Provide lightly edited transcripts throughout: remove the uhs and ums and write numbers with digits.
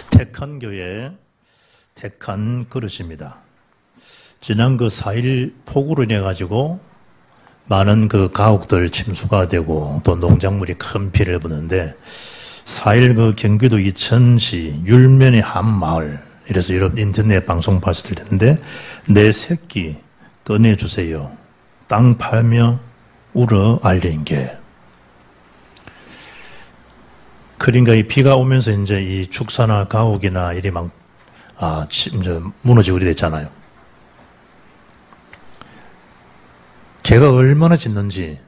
택한 교회, 택한 그릇입니다. 지난 그 4.1 폭우로 인해 가지고 많은 그 가옥들 침수가 되고 또 농작물이 큰 피해를 보는데 4.1 그 경기도 이천시 율면의 한 마을, 이래서 여러분 인터넷 방송 봤을 텐데 내 새끼 꺼내주세요. 땅 팔며 울어 알린 게. 그러니까 이 비가 오면서 이제 이 축사나 가옥이나 이리 막 이제 무너지고 이랬잖아요. 개가 얼마나 짖는지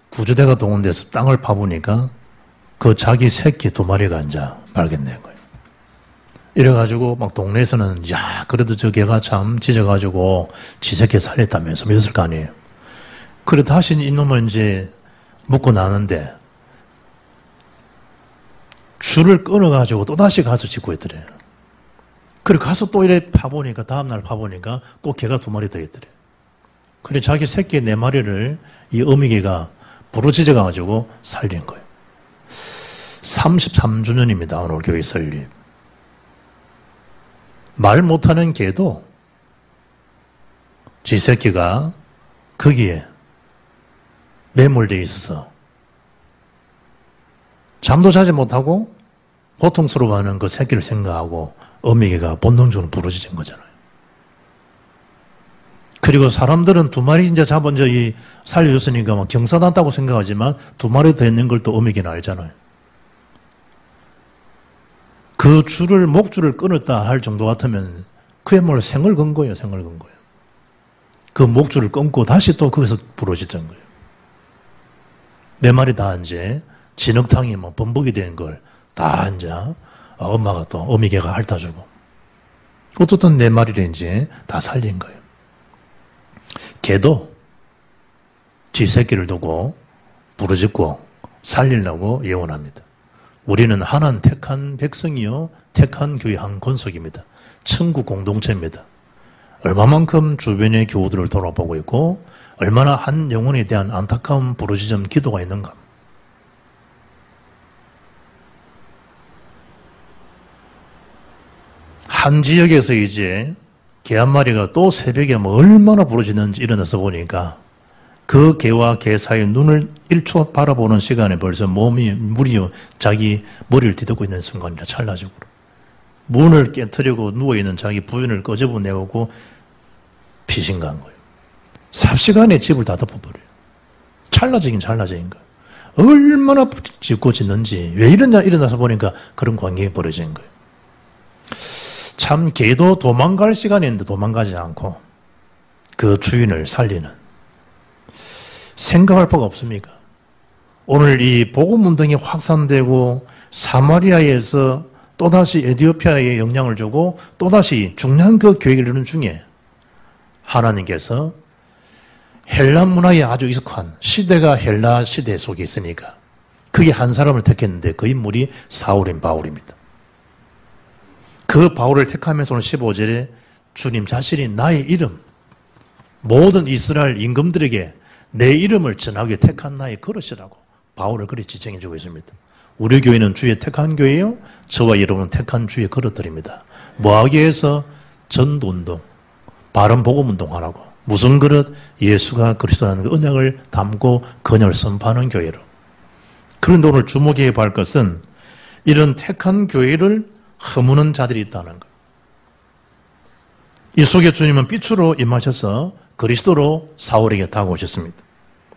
구조대가 동원돼서 땅을 파보니까 그 자기 새끼 2마리가 이제 발견된 거예요. 이래가지고 막 동네에서는 야 그래도 저 개가 참 짖어가지고 지 새끼 살렸다면서 믿었을 거 아니에요. 그래 다시 이놈을 이제 묶고 나는데 줄을 끊어가지고 또다시 가서 짖고 있더래요. 그래 가서 또 이래 파보니까 다음날 파보니까 또 개가 2마리 더 있더래요. 그래 자기 새끼 4마리를 이 어미개가 부르짖어가지고 살린 거예요. 33주년입니다. 오늘 교회 설립. 말 못하는 개도 지 새끼가 거기에 매몰되어 있어서 잠도 자지 못하고 고통스러워하는 그 새끼를 생각하고 어미개가 본능적으로 부르짖은 거잖아요. 그리고 사람들은 2마리 이제 잡은 이 살려줬으니까 막 경사났다고 생각하지만 2마리 더 있는 걸 또 어미개는 알잖아요. 그 줄을, 목줄을 끊었다 할 정도 같으면 그야말로 생을 건 거예요, 생을 건 거예요. 그 목줄을 끊고 다시 또 거기서 부러졌던 거예요. 4마리 다 이제 진흙탕이 뭐 범벅이 된 걸 다 이제 엄마가 또 어미개가 핥아주고 어쨌든 4마리를 이제 다 살린 거예요. 개도 지 새끼를 두고 부르짖고 살리려고 예언합니다. 우리는 하나님 택한 백성이요 택한 교회 한 권속입니다. 천국 공동체입니다. 얼마만큼 주변의 교우들을 돌아보고 있고 얼마나 한 영혼에 대한 안타까운 부르짖음 기도가 있는가. 한 지역에서 이제 개 한 마리가 또 새벽에 뭐 얼마나 부르짖는지 일어나서 보니까 그 개와 개 사이 눈을 1초 바라보는 시간에 벌써 물이 자기 머리를 뒤덮고 있는 순간이라 찰나적으로. 문을 깨트리고 누워있는 자기 부인을 꺼집어내오고 피신간 거예요. 삽시간에 집을 다 덮어버려요. 찰나적인 거예요. 얼마나 짖고 짖는지 왜 이러냐 일어나서 보니까 그런 광경이 벌어진 거예요. 참 개도 도망갈 시간이 있는데 도망가지 않고 그 주인을 살리는 생각할 바가 없습니까? 오늘 이 복음 운동이 확산되고 사마리아에서 또다시 에티오피아에 영향을 주고 또다시 중요한 그 교회를 이루는 중에 하나님께서 헬라 문화에 아주 익숙한 시대가 헬라 시대 속에 있으니까 그게 한 사람을 택했는데 그 인물이 사울인 바울입니다. 그 바울을 택하면서 오늘 15절에 주님 자신이 나의 이름, 모든 이스라엘 임금들에게 내 이름을 전하게 택한 나의 그릇이라고 바울을 그리 지칭해 주고 있습니다. 우리 교회는 주의 택한 교회요, 저와 여러분은 택한 주의 그릇들입니다. 뭐하기 위해서? 전도운동, 바른 복음운동 하라고. 무슨 그릇? 예수가 그리스도라는 그 언약을 담고 그 언약을 선포하는 교회로. 그런데 오늘 주목해야 할 것은 이런 택한 교회를 허무는 자들이 있다는 것. 이 속에 주님은 빛으로 임하셔서 그리스도로 사울에게 다가오셨습니다.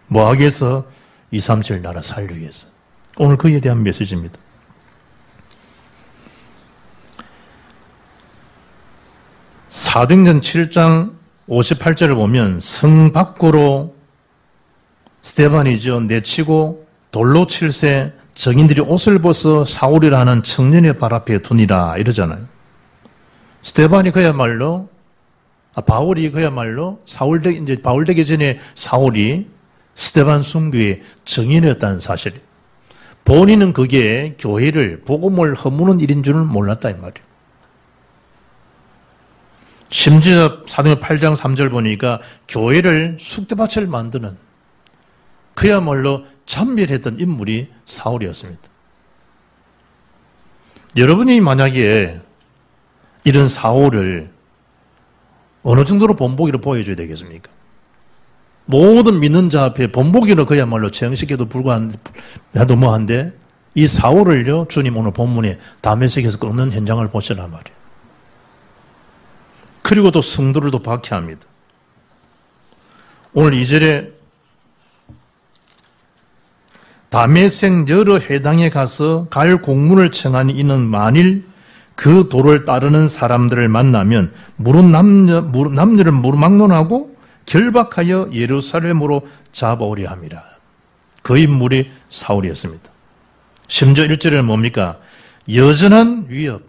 뭐하기 위해서? 237 나라 살기 위해서. 오늘 그에 대한 메시지입니다. 사도행전 7장 58절을 보면 성 밖으로 스데반이죠. 내치고 돌로 칠세 정인들이 옷을 벗어 사울이라 하는 청년의 발 앞에 두니라 이러잖아요. 스데반이 그야말로 바울이 그야말로 바울 되기 전에 사울이 스데반 순교의 정인이었다는 사실. 본인은 그게 교회를 복음을 허무는 일인 줄은 몰랐다 이 말이에요. 심지어 사도행전 8장 3절 보니까 교회를 쑥대밭을 만드는 그야말로 참멸했던 인물이 사울이었습니다. 여러분이 만약에 이런 사울을 어느 정도로 본보기로 보여줘야 되겠습니까? 모든 믿는 자 앞에 본보기로 그야말로 정식에도 불과해도 뭐한데 이 사울을요 주님 오늘 본문에 다메섹에서 끊는 현장을 보시란 말이에요. 그리고 또 성도를 또 박해합니다. 오늘 2절에 다메섹 여러 회당에 가서 갈 공문을 청하니 이는 만일 그 도를 따르는 사람들을 만나면 남녀를 무르막론하고 결박하여 예루살렘으로 잡아오려 함이라. 그 인물이 사울이었습니다. 심지어 1절에는 뭡니까? 여전한 위협,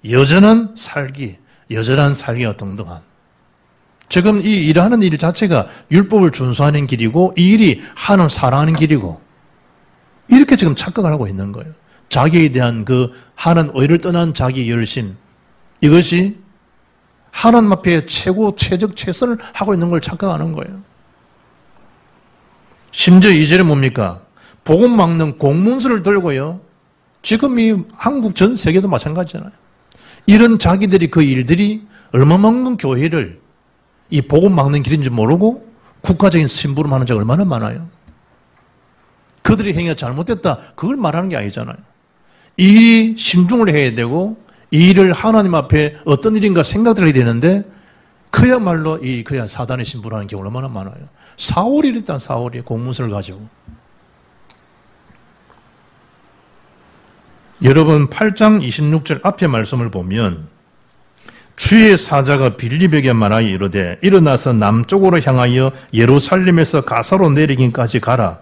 여전한 살기가 등등한. 지금 이 일하는 일 자체가 율법을 준수하는 길이고 이 일이 하나님을 사랑하는 길이고 이렇게 지금 착각을 하고 있는 거예요. 자기에 대한 그 하나님 의를 떠난 자기 열심, 이것이 하나님 앞에 최적을 하고 있는 걸 착각하는 거예요. 심지어 2절에 뭡니까? 복음 막는 공문서를 들고요. 지금 이 한국 전 세계도 마찬가지잖아요. 이런 자기들이 그 일들이 얼마만큼 교회를 이 복음 막는 길인지 모르고 국가적인 심부름하는 자가 얼마나 많아요. 그들의 행위가 잘못됐다. 그걸 말하는 게 아니잖아요. 이 심중을 해야 되고 이 일을 하나님 앞에 어떤 일인가 생각을 해야 되는데 그야말로 그야 사단의 심부름하는 경우가 얼마나 많아요. 사울이 일단 사울이 공문서를 가지고 여러분 8장 26절 앞에 말씀을 보면 주의 사자가 빌립에게 말하여 이르되 일어나서 남쪽으로 향하여 예루살렘에서 가사로 내리긴까지 가라.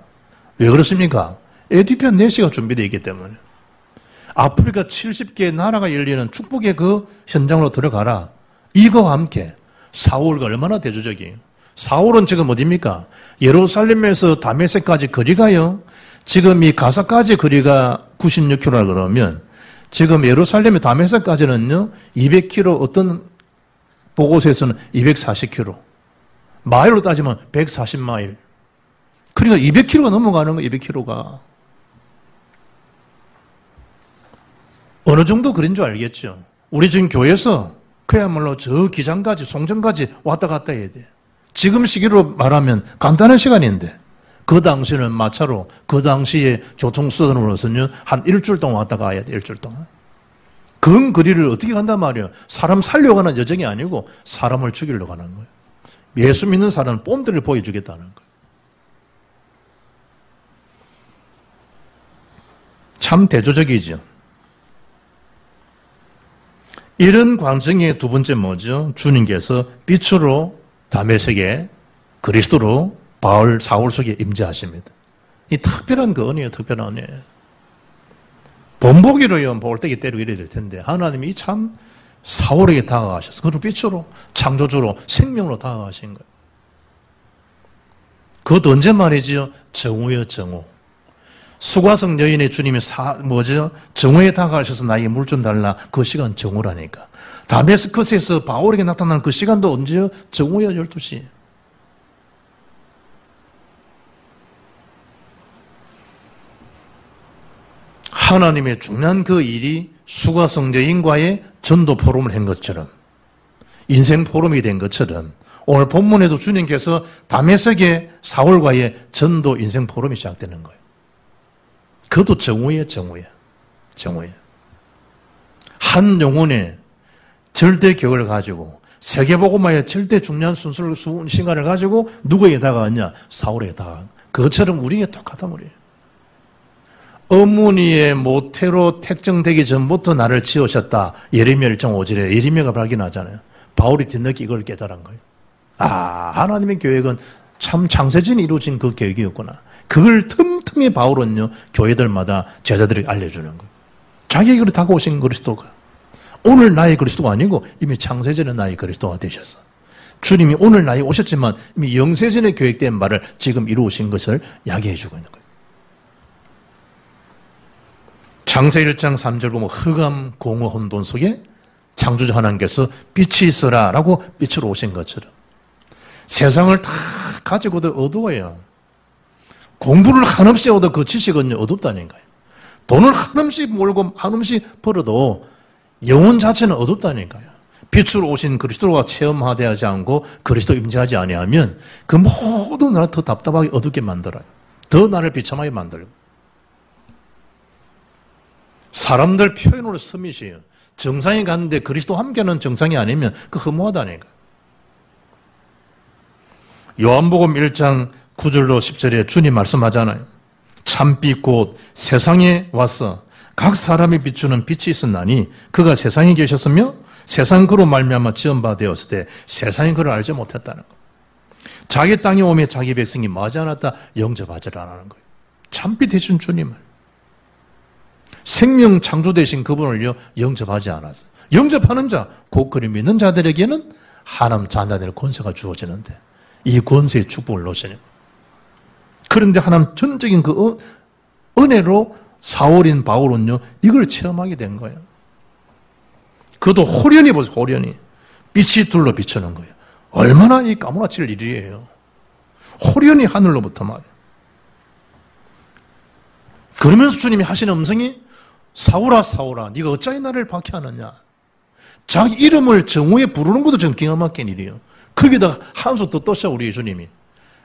왜 그렇습니까? 에디오피아 내시가 준비되어 있기 때문에. 아프리카 70개 나라가 열리는 축복의 그 현장으로 들어가라. 이거와 함께 사울과 얼마나 대조적이에요. 사울은 지금 어디입니까? 예루살렘에서 다메섹까지 거리가요. 지금 이 가사까지 거리가 96km라 그러면 지금 예루살렘의 다메섹까지는요 200km, 어떤 보고서에서는 240km, 마일로 따지면 140마일. 그러니까 200km가 넘어가는 거예요. 200km가. 어느 정도 그런 줄 알겠죠. 우리 지금 교회에서 그야말로 저 기장까지 송정까지 왔다 갔다 해야 돼. 지금 시기로 말하면 간단한 시간인데 그 당시는 마차로 그 당시에 교통수단으로서는 한 일주일 동안 왔다 가야 돼. 일주일 동안. 그 거리를 어떻게 간단 말이에요. 사람 살려고 하는 여정이 아니고 사람을 죽이려고 하는 거예요. 예수 믿는 사람은 뽐들을 보여주겠다는 거예요. 참 대조적이죠. 이런 광정의 두 번째 뭐죠? 주님께서 빛으로 다메섹에 그리스도로 사울 속에 임재하십니다. 이 특별한 그 은혜예요. 특별한 은혜. 본보기로요. 볼때기 때리고 이래야 될 텐데 하나님이 참 사울에게 다가가셔서 그리고 빛으로 창조주로 생명으로 다가가신 거예요. 그것도 언제 말이지요? 정오예요. 정오. 수가성 여인의 주님이 정오에 다가가셔서 나에게 물 좀 달라. 그 시간 정오라니까. 다메스커스에서 바울에게 나타나는 그 시간도 언제요? 정오야 12시. 하나님의 중요한 그 일이 수가성 여인과의 전도 포럼을 한 것처럼 인생 포럼이 된 것처럼 오늘 본문에도 주님께서 다메섹의 사울과의 전도 인생 포럼이 시작되는 거예요. 그것도 정오예요. 한 영혼의 절대 격을 가지고 세계복음화의 절대 중요한 시간을 가지고 누구에게 다가왔냐? 사울에게 다가간. 그것처럼 우리에게 똑같단 말이에요. 어머니의 모태로 택정되기 전부터 나를 지으셨다. 예레미야 1.5절에 예레미야가 발견하잖아요. 바울이 뒤늦게 이걸 깨달은 거예요. 하나님의 계획은 참 창세전에 이루어진 그 계획이었구나. 그걸 틈틈이 바울은요, 교회들마다 제자들에게 알려주는 거예요. 자기에게 다가오신 그리스도가 오늘 나의 그리스도가 아니고 이미 창세전에 나의 그리스도가 되셨어. 주님이 오늘 나에 오셨지만 이미 영세전에 계획된 바를 지금 이루어신 것을 야기해 주고 있는 거예요. 창세 1장 3절 보면 흑암 공허 혼돈 속에 창조주 하나님께서 빛이 있어라 라고 빛으로 오신 것처럼 세상을 다 가지고도 어두워요. 공부를 한없이 얻어 그 지식은 어둡다는 거예요. 돈을 한음씩 몰고 한음씩 벌어도 영혼 자체는 어둡다니까요. 빛으로 오신 그리스도가 체험하지 않고 그리스도 임재하지 아니하면 그 모든 나를 더 답답하게 어둡게 만들어요. 더 나를 비참하게 만들고. 사람들 표현으로 서밋이에요. 정상에 갔는데 그리스도 함께하는 정상이 아니면 그 허무하다니까. 요한복음 1장 9절로 10절에 주님 말씀하잖아요. 참빛 곧 세상에 와서 각 사람이 비추는 빛이 있었나니 그가 세상에 계셨으며 세상 그로 말미암아 지은 바 되었을 때 세상이 그를 알지 못했다는 거. 자기 땅에 오며 자기 백성이 맞지 않았다 영접하지 않았는 거예요. 참빛 되신 주님을, 생명 창조 되신 그분을요 영접하지 않았어요. 영접하는 자, 곧 그를 믿는 자들에게는 하나님 자녀들의 권세가 주어지는데 이 권세의 축복을 놓치는 거예요. 그런데 하나님 전적인 그 은혜로 사울인 바울은요 이걸 체험하게 된 거예요. 그것도 호련히 보세요. 호련히. 빛이 둘로 비추는 거예요. 얼마나 이 까무라칠 일이에요. 호련히 하늘로부터 말이에요. 그러면서 주님이 하시는 음성이 사울아 사울아 네가 어찌 나를 박해하느냐. 자기 이름을 정오에 부르는 것도 좀 기가 막힌 일이에요. 거기다가 한 수 더 떠셔 우리 주님이.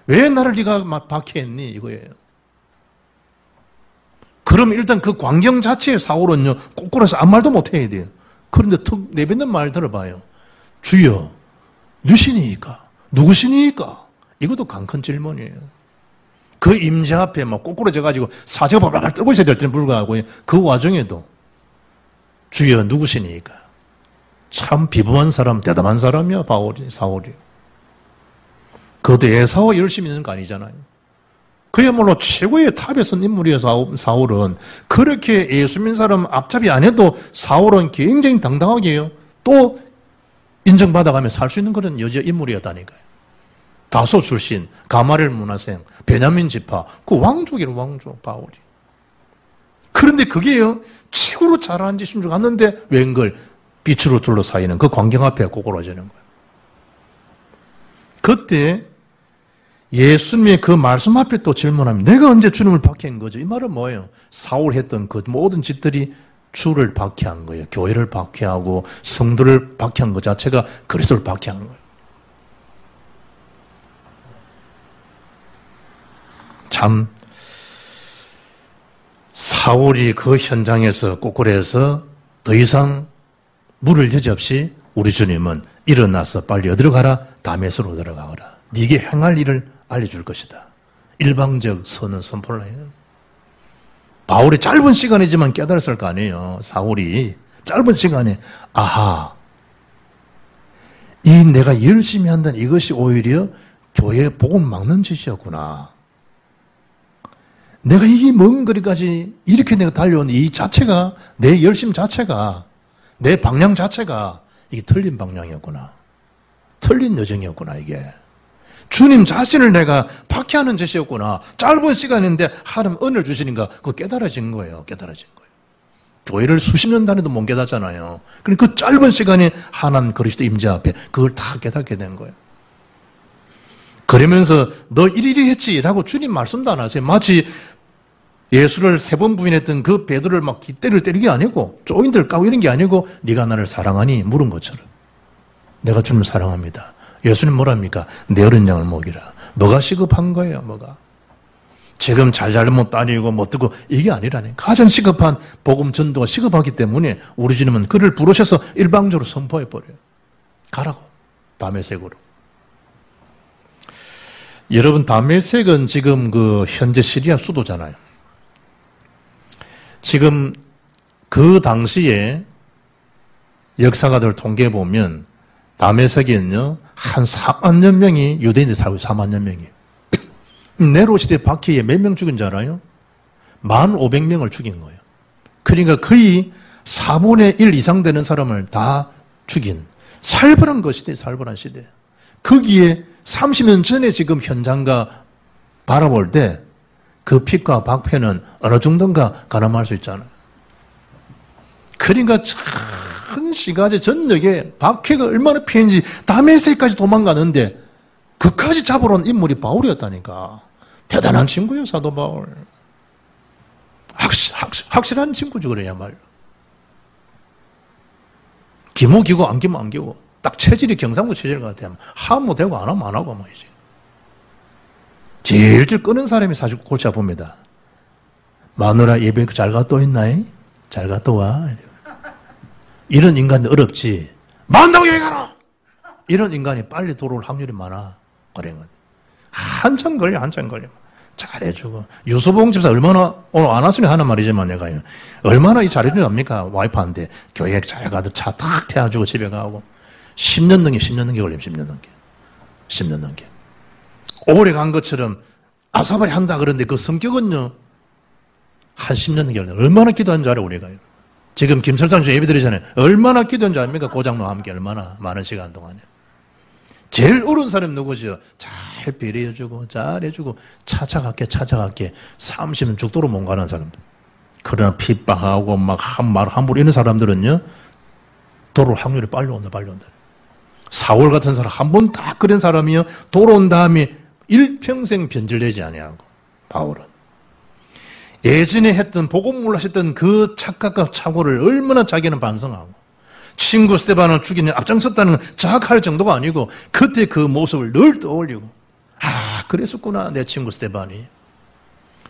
왜 나를 네가 박해했니 이거예요. 그럼 일단 그 광경 자체에 사울은요 꼬꾸라서 아무 말도 못해야 돼요. 그런데 툭 내뱉는 말 들어봐요. 주여 누시니까 누구시니까. 이것도 강큰 질문이에요. 그 임재 앞에 막 꼬꾸라져가지고 사제가 바로 떨고 있어야 될 때는 불구하고 그 와중에도 주여 누구시니까. 참 비범한 사람, 대담한 사람이야 사울이. 그것도 에사와 열심히 있는 거 아니잖아요. 그야말로 최고의 탑에 선 인물이에요. 사울은. 그렇게 예수 믿는 사람 앞잡이 안 해도 사울은 굉장히 당당하게 해요. 또 인정받아가며 살 수 있는 그런 여자 인물이었다니까요. 다소 출신, 가마렐 문화생, 베냐민 지파, 그 왕족이에요. 왕족 바울이. 그런데 그게요 최고로 잘하는 짓인 줄 알았는데 웬걸 빛으로 둘러싸이는 그 광경 앞에 꼬꾸라지는 거예요. 그때 예수님의 그 말씀 앞에 또 질문합니다. 내가 언제 주님을 박해한 거죠? 이 말은 뭐예요? 사울 했던 그 모든 짓들이 주를 박해한 거예요. 교회를 박해하고 성도를 박해한 것 자체가 그리스도를 박해한 거예요. 참 사울이 그 현장에서 꼬꾸라해서 더 이상 물을 여지없이 우리 주님은 일어나서 빨리 어디로 가라? 다메섹으로 들어가거라. 네게 행할 일을 알려줄 것이다. 일방적 선언 선포를 해요. 바울이 짧은 시간이지만 깨달았을 거 아니에요. 사울이 짧은 시간에 아하 이 내가 열심히 한다는 이것이 오히려 교회의 복음 막는 짓이었구나. 내가 이 먼 거리까지 이렇게 내가 달려온 이 자체가 내 열심 자체가 내 방향 자체가 이게 틀린 방향이었구나. 틀린 여정이었구나 이게. 주님 자신을 내가 박해하는 짓이었구나. 짧은 시간인데 하나님 은혜를 주시니까 그거 깨달아진 거예요. 깨달아진 거예요. 교회를 수십 년 다녀도 못 깨닫잖아요. 그러니까 그 짧은 시간에 하나님 그리스도 임재 앞에 그걸 다 깨닫게 된 거예요. 그러면서 너 이리리 했지라고 주님 말씀도 안 하세요. 마치 예수를 3번 부인했던 그 베드로를 막 깃대를 때리는 게 아니고 조인들 까고 이런 게 아니고 네가 나를 사랑하니 물은 것처럼 내가 주님을 사랑합니다. 예수님 뭐랍니까? 내 어린 양을 먹이라. 뭐가 시급한 거예요? 뭐가? 지금 잘못 따리고 못 듣고 이게 아니라니. 가장 시급한 복음 전도가 시급하기 때문에 우리 주님은 그를 부르셔서 일방적으로 선포해버려요. 가라고. 다메섹으로. 여러분 다메섹은 지금 그 현재 시리아 수도잖아요. 지금 그 당시에 역사가들 통계해 보면 다메섹에는요 한 4만여 명이 유대인들이 살고 있어요. 4만여 명이. 네로 시대 박해에 몇 명 죽인 줄 알아요? 1,500명을 죽인 거예요. 그러니까 거의 4분의 1 이상 되는 사람을 다 죽인 살벌한 그 시대, 살벌한 시대. 거기에 30년 전에 지금 현장과 바라볼 때 그 핏과 박해는 어느 정도인가 가늠할 수 있잖아요. 그러니까 큰 시가지 전역에 박해가 얼마나 피했는지 다메섹까지 도망가는데 그까지 잡으러 온 인물이 바울이었다니까. 대단한 친구예요, 사도 바울. 확실한 친구죠, 그래야말로. 기모 기고 안 기모 안 기고 딱 체질이 경상도 체질 같아요. 하면 되고 안 하면 안 하고 말이지. 제일 끄는 사람이 사실 골치 아픕니다. 마누라 예배 잘 갔다 있나이? 잘 갔다 와. 이런 인간은 어렵지. 만다고 얘기하라! 이런 인간이 빨리 돌아올 확률이 많아. 그런 거지. 한참 걸려. 잘해주고. 유수봉 집사 얼마나, 오늘 안 왔으면 하는 말이지만 내가 얼마나 이 잘해주는 겁니까? 와이프한테 교회 잘 가도 차 탁 태워주고 집에 가고. 10년 넘게 걸림, 10년 넘게. 오래 간 것처럼 아사바리 한다 그러는데 그 성격은요, 한 10년 넘게 걸려. 얼마나 기도한 줄 알아, 우리가. 지금 김철상 씨 예배 드리잖아요. 얼마나 기도한 줄 압니까? 고장로 함께 얼마나 많은 시간 동안에. 제일 어려운 사람 누구죠? 잘 배려해주고, 잘해주고, 찾아갈게. 30년 죽도록 못 가는 사람들. 그러나 핍박하고, 막, 말 함부로 이런 사람들은요, 돌아올 확률이 빨리 온다. 4월 같은 사람, 한 번 딱 그런 사람이요, 돌아온 다음에 일평생 변질되지 아니하고, 바울은. 예전에 했던, 복음을 하셨던 그 착각과 착오를 얼마나 자기는 반성하고, 친구 스데반을 죽이는 앞장섰다는 자학할 정도가 아니고 그때 그 모습을 늘 떠올리고 그랬었구나 내 친구 스데반이.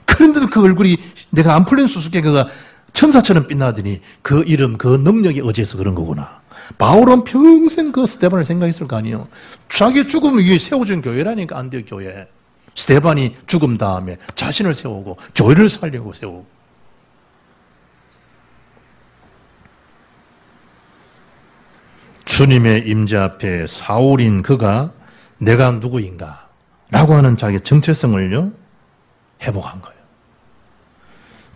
그런데도 그 얼굴이 내가 안 풀린 수수께끼가 천사처럼 빛나더니 그 이름 그 능력이 어디에서 그런 거구나. 바울은 평생 그 스데반을 생각했을 거 아니에요. 자기 죽음을 위해 세워준 교회라니까 안디옥 교회. 스데반이 죽음 다음에 자신을 세우고 교회를 살려고 세우고. 주님의 임재 앞에 사울인 그가 내가 누구인가 라고 하는 자기의 정체성을요 회복한 거예요.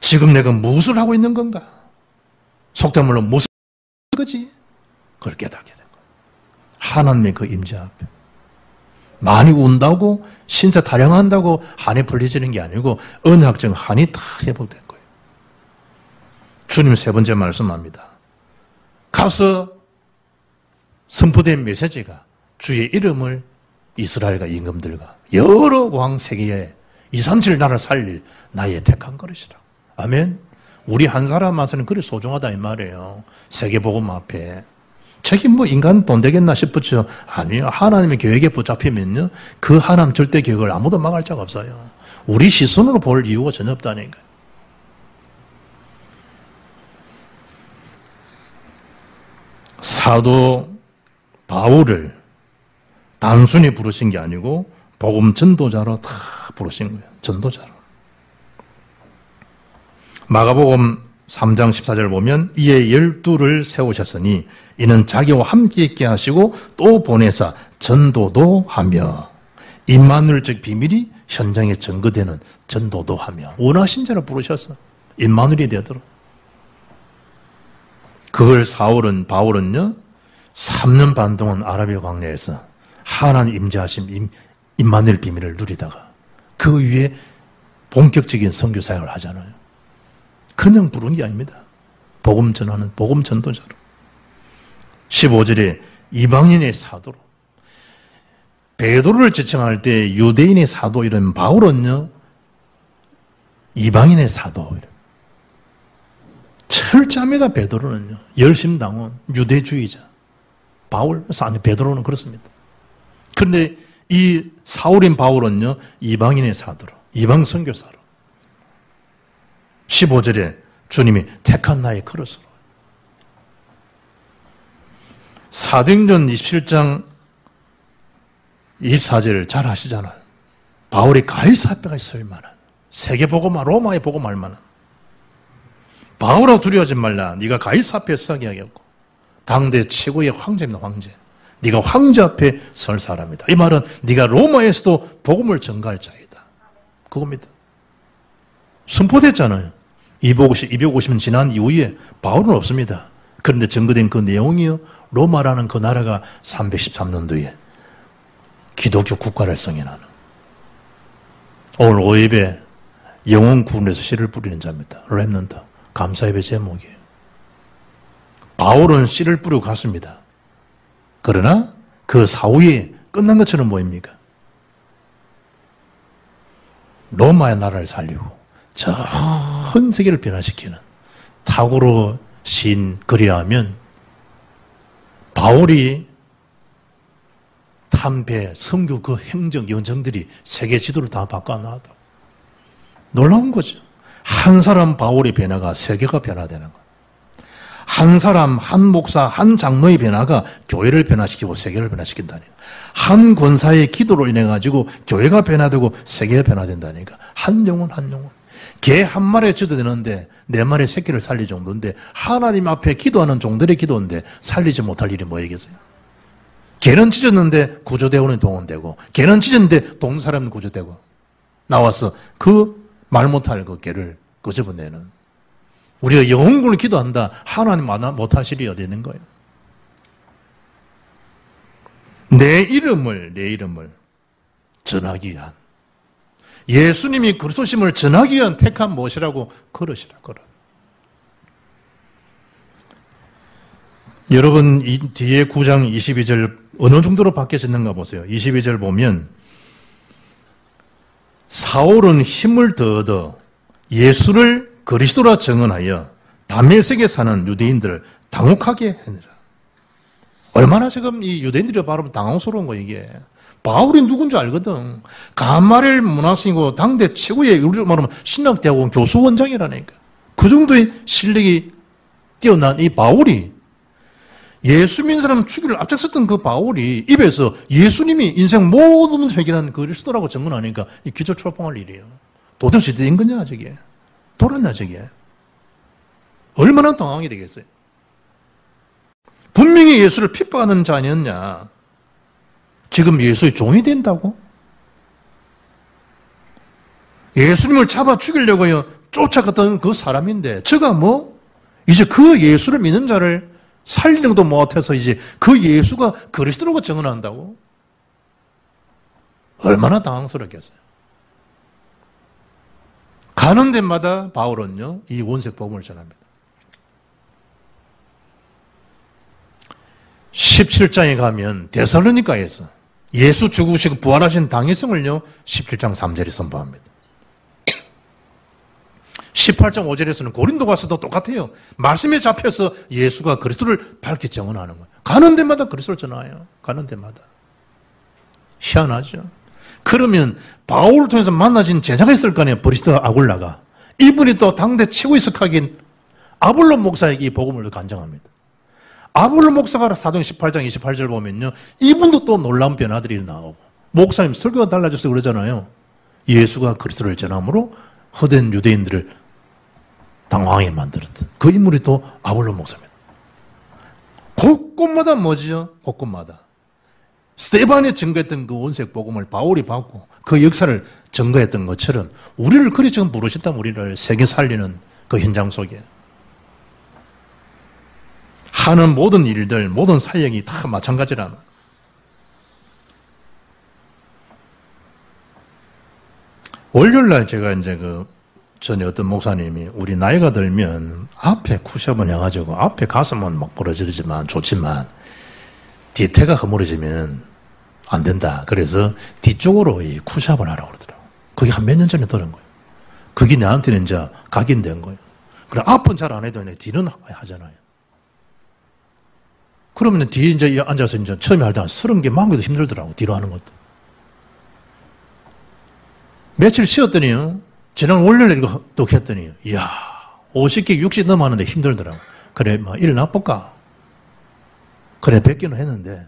지금 내가 무엇을 하고 있는 건가? 속된 말로 무슨 거지? 그걸 깨닫게 된 거예요. 하나님의 그 임재 앞에 많이 운다고 신세 타령한다고 한이 풀려지는 게 아니고 언약적 한이 다 회복된 거예요. 주님 세 번째 말씀합니다. 가서 선포된 메시지가 주의 이름을 이스라엘과 임금들과 여러 왕 세계에 237 나라를 살릴 나의 택한 것이라. 아멘. 우리 한 사람 앞에서는 그리 소중하다 이 말이에요. 세계복음 앞에. 저기 뭐 인간 돈 되겠나 싶었죠. 아니요. 하나님의 계획에 붙잡히면요. 그 하나님 절대 계획을 아무도 막을 자가 없어요. 우리 시선으로 볼 이유가 전혀 없다니까요. 사도 바울을 단순히 부르신 게 아니고 복음 전도자로 다 부르신 거예요. 전도자로. 마가복음 3장 14절 보면 이에 12를 세우셨으니 이는 자기와 함께 있게 하시고 또 보내사 전도도 하며 임마누엘 즉 비밀이 현장에 증거되는 전도도 하며 원하신 자를 부르셨어. 임마누엘이 되도록. 그걸 바울은요 3년 반 동안 아라비아 광야에서 하나님 임재하심 임마누엘 비밀을 누리다가 그 위에 본격적인 선교 사역을 하잖아요. 그냥 부른 게 아닙니다. 복음 전하는 복음 전도자로. 15절에 이방인의 사도로. 베드로를 지칭할 때 유대인의 사도 이런 바울은요 이방인의 사도. 철저합니다. 베드로는요. 열심당원, 유대주의자. 베드로는 그렇습니다. 그런데 이 사울인 바울은요, 이방인의 사도로, 이방 선교사로. 15절에 주님이 택한 나의 그릇으로. 사도행전 27장 24절을 잘 아시잖아요. 바울이 가이사 앞에 설 만한, 세계복음화, 로마에 복음할 만한. 바울아 두려워하지 말라. 네가 가이사 앞에 서게 하겠고 당대 최고의 황제입니다. 황제. 네가 황제 앞에 설 사람이다. 이 말은 네가 로마에서도 복음을 전가할 자이다. 그겁니다. 선포됐잖아요. 250년 지난 이후에 바울은 없습니다. 그런데 증거된 그 내용이요. 로마라는 그 나라가 313년도에 기독교 국가를 승인하는. 오늘 5예배 영혼 구원에서 씨를 뿌리는 자입니다. 렘넌트. 감사예배 제목이에요. 바울은 씨를 뿌리고 갔습니다. 그러나 그 사후에 끝난 것처럼 보입니까? 로마의 나라를 살리고 전 세계를 변화시키는 탁월하신 그리하면 바울이 탐배, 선교 그 행정, 연정들이 세계 지도를 다 바꿔놨다. 놀라운 거죠. 한 사람 바울의 변화가 세계가 변화되는 거예요. 한 사람, 한 목사, 한 장로의 변화가 교회를 변화시키고 세계를 변화시킨다니까. 한 권사의 기도로 인해 가지고 교회가 변화되고 세계가 변화된다니까. 한 영혼, 한 영혼. 개 한 마리에 져도 되는데 네 마리의 새끼를 살릴 정도인데 하나님 앞에 기도하는 종들의 기도인데 살리지 못할 일이 뭐이겠어요? 개는 찢었는데 구조대원이 동원되고 개는 찢었는데 동는 사람은 구조되고 나와서 그 말 못할 그 개를 끄집어내는 우리가 영혼을 기도한다. 하나님 못하시리 어디 있는 거예요? 내 이름을 전하기 위한 예수님이 그리스도심을 전하기 위한 택한 무엇이라고 걸으시라 걸어. 여러분 이 뒤에 9장 22절 어느 정도로 바뀌어졌는가 보세요. 22절 보면 사울은 힘을 더 얻어 예수를 그리스도라 증언하여 다메섹에 사는 유대인들을 당혹하게 하니라. 얼마나 지금 이 유대인들이 바로 당황스러운 거예요, 이게. 바울이 누군지 알거든. 가마렐 문화생이고 당대 최고의 우리로 말하면 신학대학원 교수 원장이라니까. 그 정도의 실력이 뛰어난 이 바울이 예수 믿는 사람 죽이를 앞장섰던 그 바울이 입에서 예수님이 인생 모든 문제 해결한 그리스도라고 증언하니까 이 기절 초풍할 일이에요. 도대체 된 거냐 저게? 돌았냐 저게? 얼마나 당황이 되겠어요? 분명히 예수를 핍박하는 자 아니었냐? 지금 예수의 종이 된다고? 예수님을 잡아 죽이려고 쫓아갔던 그 사람인데 저가 뭐? 이제 그 예수를 믿는 자를 살리는 것도 못해서 이제 그 예수가 그리스도라고 증언한다고? 얼마나 당황스럽겠어요. 가는 데마다 바울은요, 이 원색 복음을 전합니다. 17장에 가면 데살로니가에서 예수 죽으시고 부활하신 당위성을요, 17장 3절에 선포합니다. 18장 5절에서는 고린도 가서도 똑같아요. 말씀에 잡혀서 예수가 그리스도를 밝게 증언하는 거예요. 가는 데마다 그리스도를 전해요. 가는 데마다. 희한하죠. 그러면 바울을 통해서 만나진 제자가 있을 거 아니에요. 브리스도와 아굴라가. 이분이 또 당대 최고의 석학인 아볼로 목사에게 이 복음을 간증합니다. 아볼로 목사가 사도행 18장 28절 보면요. 이분도 또 놀라운 변화들이 나오고 목사님 설교가 달라져서 그러잖아요. 예수가 그리스도를 전함으로 헛된 유대인들을 당황하게 만들었던 그 인물이 또 아볼로 목사입니다. 곳곳마다 뭐지요? 곳곳마다. 스테반이 증거했던 그 원색 복음을 바울이 받고 그 역사를 증거했던 것처럼 우리를 그리 지금 부르셨다면 우리를 세계 살리는 그 현장 속에 하는 모든 일들, 모든 사역이 다 마찬가지라는. 월요일날 제가 이제 전에 어떤 목사님이 우리 나이가 들면 앞에 쿠샵은 해가지고 앞에 가슴은 막 부러지지만 좋지만 뒤태가 허물어지면 안 된다. 그래서 뒤쪽으로 이 쿠샵을 하라고 그러더라고요. 그게 한 몇 년 전에 들은 거예요. 그게 나한테는 이제 각인된 거예요. 그래, 앞은 잘 안 해도 뒤는 하잖아요. 그러면 뒤에 이제 앉아서 이제 처음에 할 때 30개 마음에도 힘들더라고. 뒤로 하는 것도. 며칠 쉬었더니요. 지난 월요일에 이거 또 했더니, 이야, 50개, 60 넘었는데 힘들더라고. 그래, 뭐, 일어나볼까? 그래, 100개는 했는데,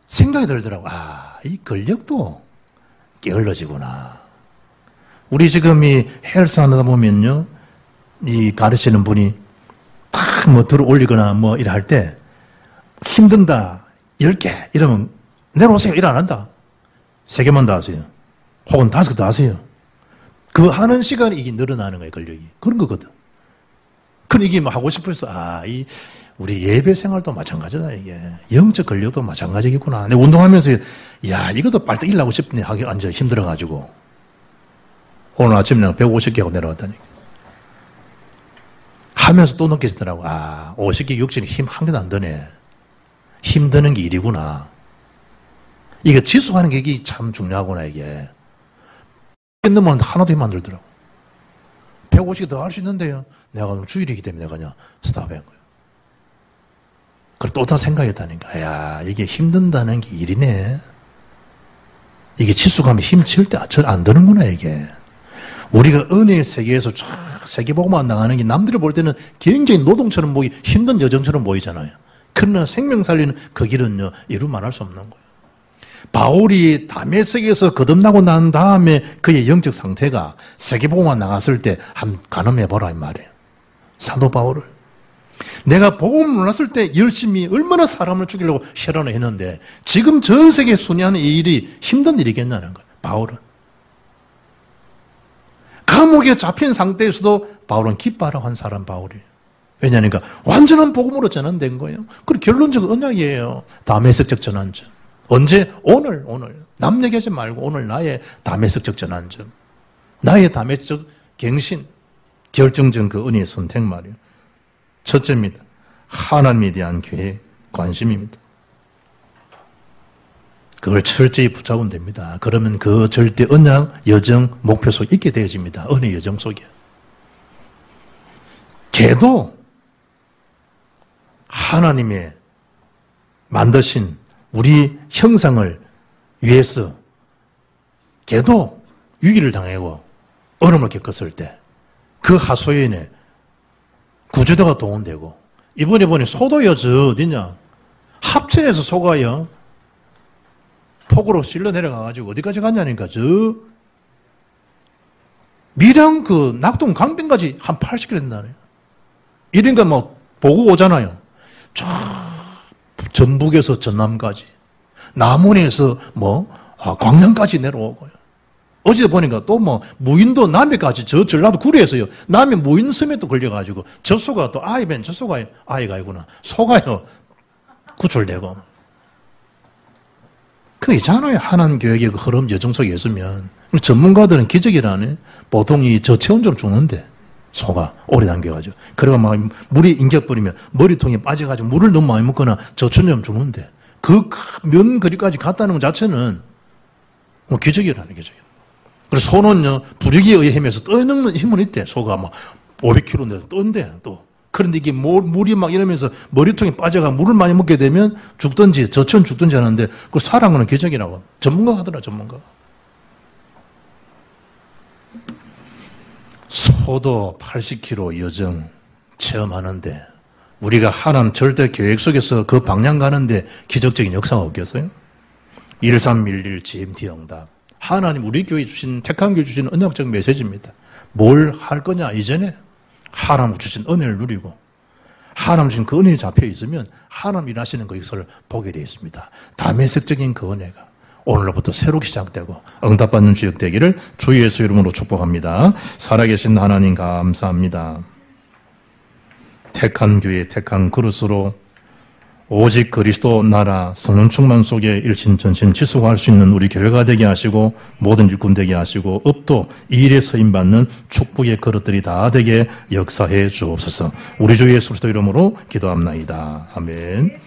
생각이 들더라고. 아, 이 근력도 게을러지구나. 우리 지금 이 헬스 하다 보면요, 이 가르치는 분이 딱 뭐 들어 올리거나 뭐 이래 할 때, 힘든다, 10개, 이러면, 내려오세요. 일 안 한다. 3개만 더 하세요. 혹은 5개 더 하세요. 그 하는 시간이 이게 늘어나는 거예요, 근력이. 그런 거거든. 그럼 이게 뭐 하고 싶어서, 우리 예배 생활도 마찬가지다, 이게. 영적 근력도 마찬가지겠구나. 내가 운동하면서, 야, 이것도 빨리 일하고 싶네, 하기 완전 힘들어가지고. 오늘 아침에 내가 150개 하고 내려왔다니. 하면서 또 느껴지더라고. 50개, 60개 힘 한 개도 안 드네. 힘드는 게 일이구나. 이게 지속하는 게 이게 참 중요하구나, 이게. 넘어가는데 하나도 힘 안 들더라고. 150개 더 할 수 있는데요. 내가 오늘 주일이기 때문에 내가 그냥 스탑한 거예요. 그걸 또 다 생각했다니까. 야, 이게 힘든다는 게 일이네. 이게 치수감이 힘 칠 때 잘 안 드는구나, 이게. 우리가 은혜의 세계에서 쫙 세계복음만 나가는 게 남들이 볼 때는 굉장히 노동처럼 보기 힘든 여정처럼 보이잖아요. 그러나 생명 살리는 그 길은요, 이루 말할 수 없는 거예요. 바울이 다메섹에서 거듭나고 난 다음에 그의 영적 상태가 세계복음만 나갔을 때 한번 가늠해보라 이 말이에요. 사도 바울을. 내가 복음을 몰랐을 때 열심히 얼마나 사람을 죽이려고 실현을 했는데 지금 전 세계 순회하는 이 일이 힘든 일이겠냐는 거예요. 바울은. 감옥에 잡힌 상태에서도 바울은 기뻐하라고 한 사람 바울이에요. 왜냐하니까 완전한 복음으로 전환된 거예요. 그리고 결론적 언약이에요. 다메섹적 전환점. 언제? 오늘. 남 얘기하지 말고 오늘 나의 다메섹적 전환점. 나의 다메섹적 갱신. 결정적 그 은혜의 선택 말이에요. 첫째입니다. 하나님에 대한 계획, 관심입니다. 그걸 철저히 붙잡으면 됩니다. 그러면 그 절대 언약, 여정, 목표 속에 있게 되어집니다. 은혜 여정 속에. 걔도 하나님의 만드신 우리 형상을 위해서 걔도 위기를 당하고 어려움을 겪었을 때 그 하소연에 구조대가 동원되고 이번에 보니 소도요 저 어디냐 합천에서 소가요 폭우로 실려 내려가가지고 어디까지 갔냐니까 저 밀양 그 낙동 강변까지 한 80km 된다네. 이러니까 뭐 보고 오잖아요. 저 전북에서 전남까지 남원에서 뭐 광양까지 내려오고요. 어제 보니까 또 뭐 무인도 남해까지 저 전라도 구리에서요. 남해 무인섬에 또 걸려가지고 저 소가 또 아이벤 저 소가 아이가 아니구나. 소가요 구출되고. 그 있잖아요. 하나님 교회의 그 흐름 여정 속에 있으면 전문가들은 기적이라네. 보통 이 저체온적으로 죽는데 소가 오래 당겨가지고 그래가 막 물이 인격버리면 머리통에 빠져가지고 물을 너무 많이 먹거나 저체온적으로 죽는데 그 면 거리까지 갔다는 것 자체는 뭐 기적이라는 기적이에요. 그래서 소는요 부리기에 의해서 떠있는 힘은 있대. 소가 막 500km 내서 떤대 또. 그런데 이게 물이 막 이러면서 머리통에 빠져가 물을 많이 먹게 되면 죽든지 저체온 죽든지 하는데 그걸 살아난 거는 기적이라고. 전문가가 하더라 전문가가. 소도 80km 여정 체험하는데 우리가 하나님 절대 계획 속에서 그 방향 가는데 기적적인 역사가 없겠어요? 1311 GMT 응답. 하나님 우리 교회 주신 택한 교회 주신 언약적 메시지입니다. 뭘 할 거냐 이전에 하나님 주신 은혜를 누리고 하나님 주신 그 은혜에 잡혀 있으면 하나님 일하시는 그 역사를 보게 되어 있습니다. 다메섹적인 그 은혜가 오늘로부터 새롭게 시작되고 응답받는 주역 되기를 주 예수 이름으로 축복합니다. 살아계신 하나님 감사합니다. 택한 교회 택한 그릇으로 오직 그리스도 나라 성령 충만 속에 일신전신 지속할 수 있는 우리 교회가 되게 하시고 모든 일꾼 되게 하시고 업도 이 일에 서임받는 축복의 그릇들이 다 되게 역사해 주옵소서. 우리 주 예수 그리스도 이름으로 기도합나이다. 아멘.